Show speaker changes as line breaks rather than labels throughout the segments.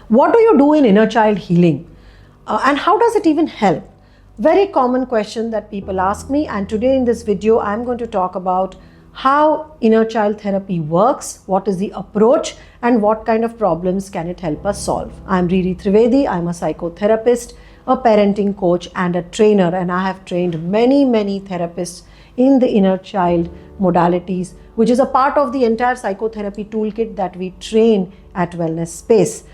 What do you do in inner child healing? And how does it even help? Very common question that people ask me, and today in this video I'm going to talk about how inner child therapy works, what is the approach, and what kind of problems can it help us solve. I'm Riri Trivedi, I'm a psychotherapist, a parenting coach and a trainer, and I have trained many therapists in the inner child modalities, which is a part of the entire psychotherapy toolkit that we train at Wellness Space.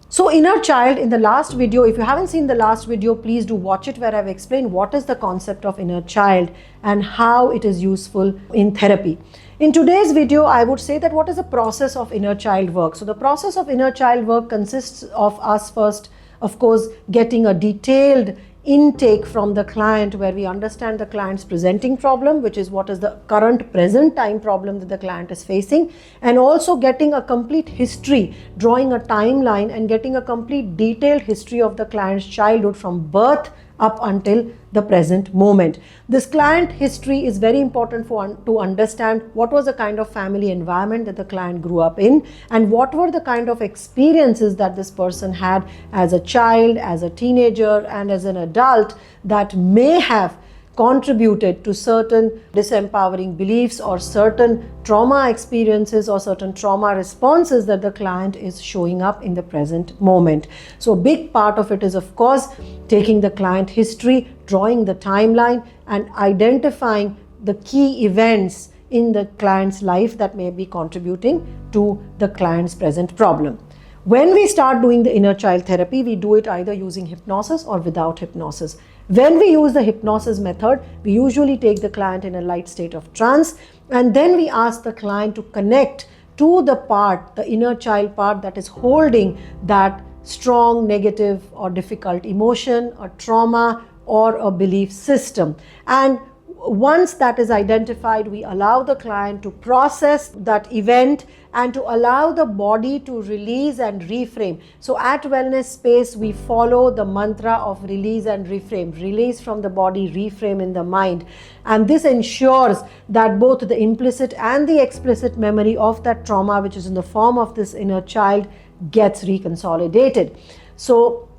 So inner child, in the last video, if you haven't seen the last video, please do watch it, where I've explained what is the concept of inner child and how it is useful in therapy. In today's video, I would say that what is the process of inner child work? So the process of inner child work consists of us first, of course, getting a detailed intake from the client where we understand the client's presenting problem, which is what is the current present time problem that the client is facing, and also getting a complete history, drawing a timeline and getting a complete detailed history of the client's childhood from birth up until the present moment. This client history is very important to understand what was the kind of family environment that the client grew up in, and what were the kind of experiences that this person had as a child, as a teenager, and as an adult that may have contributed to certain disempowering beliefs or certain trauma experiences or certain trauma responses that the client is showing up in the present moment. So a big part of it is, of course, taking the client history, drawing the timeline, and identifying the key events in the client's life that may be contributing to the client's present problem. When we start doing the inner child therapy, we do it either using hypnosis or without hypnosis. When we use the hypnosis method, we usually take the client in a light state of trance, and then we ask the client to connect to the part, the inner child part that is holding that strong negative or difficult emotion, a trauma, or a belief system. And once that is identified, we allow the client to process that event and to allow the body to release and reframe. So at Wellness Space, we follow the mantra of release and reframe. Release from the body, reframe in the mind. And this ensures that both the implicit and the explicit memory of that trauma, which is in the form of this inner child, gets reconsolidated. So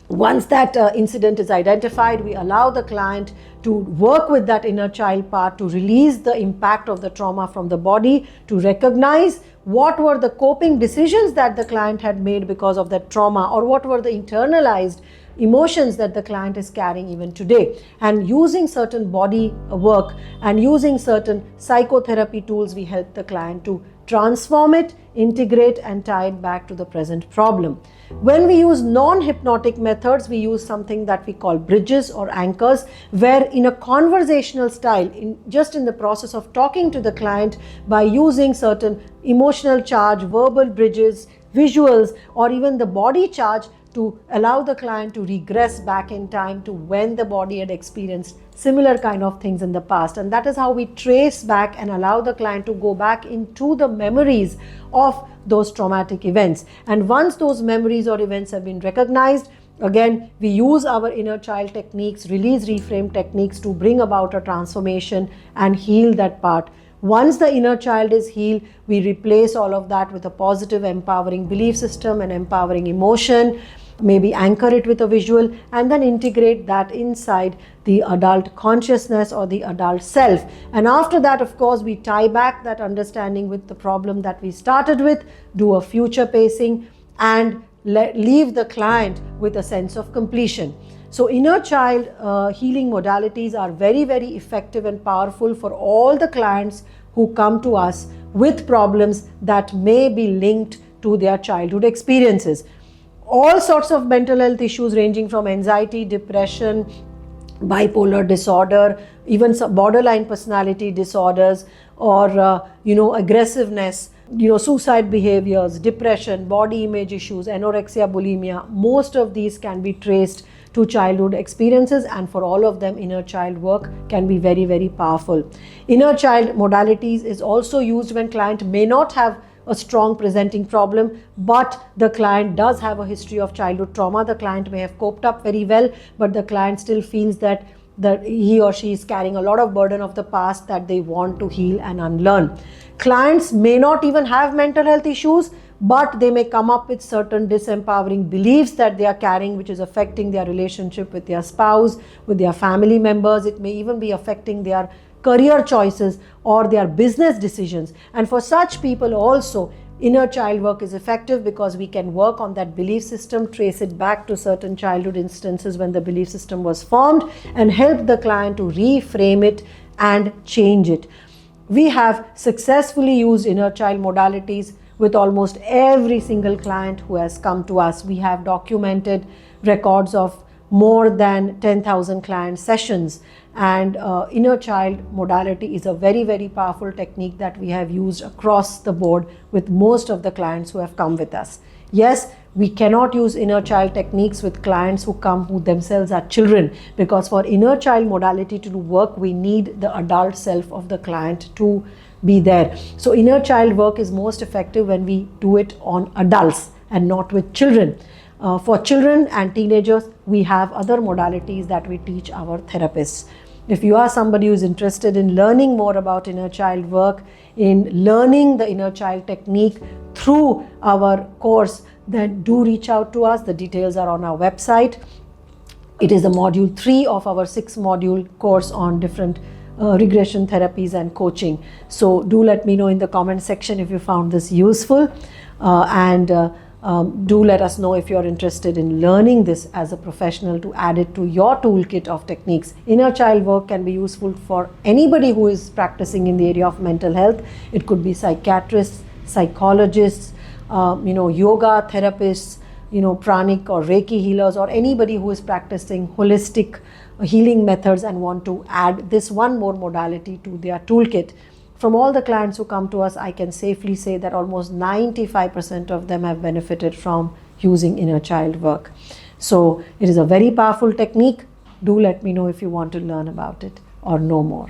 once that incident is identified, we allow the client to work with that inner child part, to release the impact of the trauma from the body, to recognize what were the coping decisions that the client had made because of that trauma, or what were the internalized emotions that the client is carrying even today. And using certain body work and using certain psychotherapy tools, we help the client to transform it, integrate, and tie it back to the present problem. When we use non-hypnotic methods, we use something that we call bridges or anchors, where in a conversational style, just in the process of talking to the client, by using certain emotional charge, verbal bridges, visuals, or even the body charge, to allow the client to regress back in time to when the body had experienced similar kind of things in the past. And that is how we trace back and allow the client to go back into the memories of those traumatic events. And once those memories or events have been recognized, again, we use our inner child techniques, release reframe techniques, to bring about a transformation and heal that part. Once the inner child is healed, we replace all of that with a positive, empowering belief system and empowering emotion, maybe anchor it with a visual, and then integrate that inside the adult consciousness or the adult self. And after that, of course, we tie back that understanding with the problem that we started with, do a future pacing, and leave the client with a sense of completion. So inner child healing modalities are very effective and powerful for all the clients who come to us with problems that may be linked to their childhood experiences. All sorts of mental health issues ranging from anxiety, depression, bipolar disorder, even some borderline personality disorders, or aggressiveness, suicide behaviors, depression, body image issues, anorexia, bulimia. Most of these can be traced to childhood experiences, and for all of them, inner child work can be very powerful. Inner child modalities is also used when client may not have a strong presenting problem, but the client does have a history of childhood trauma. The client may have coped up very well, but the client still feels that he or she is carrying a lot of burden of the past that they want to heal and unlearn. Clients may not even have mental health issues, but they may come up with certain disempowering beliefs that they are carrying, which is affecting their relationship with their spouse, with their family members. It may even be affecting their career choices or their business decisions. And for such people also, inner child work is effective because we can work on that belief system, trace it back to certain childhood instances when the belief system was formed, and help the client to reframe it and change it. We have successfully used inner child modalities with almost every single client who has come to us. We have documented records of more than 10,000 client sessions, and inner child modality is a very, very powerful technique that we have used across the board with most of the clients who have come with us. Yes, we cannot use inner child techniques with clients who come who themselves are children, because for inner child modality to work, we need the adult self of the client to be there. So inner child work is most effective when we do it on adults and not with children. For children and teenagers, we have other modalities that we teach our therapists. If you are somebody who is interested in learning more about inner child work, in learning the inner child technique through our course, then do reach out to us. The details are on our website. It is the module 3 of our 6-module course on different regression therapies and coaching. So do let me know in the comment section if you found this useful, do let us know if you're interested in learning this as a professional to add it to your toolkit of techniques. Inner child work can be useful for anybody who is practicing in the area of mental health. It could be psychiatrists, psychologists, yoga therapists, pranic or Reiki healers, or anybody who is practicing holistic healing methods and want to add this one more modality to their toolkit. From all the clients who come to us, I can safely say that almost 95% of them have benefited from using inner child work. So it is a very powerful technique. Do let me know if you want to learn about it or know more.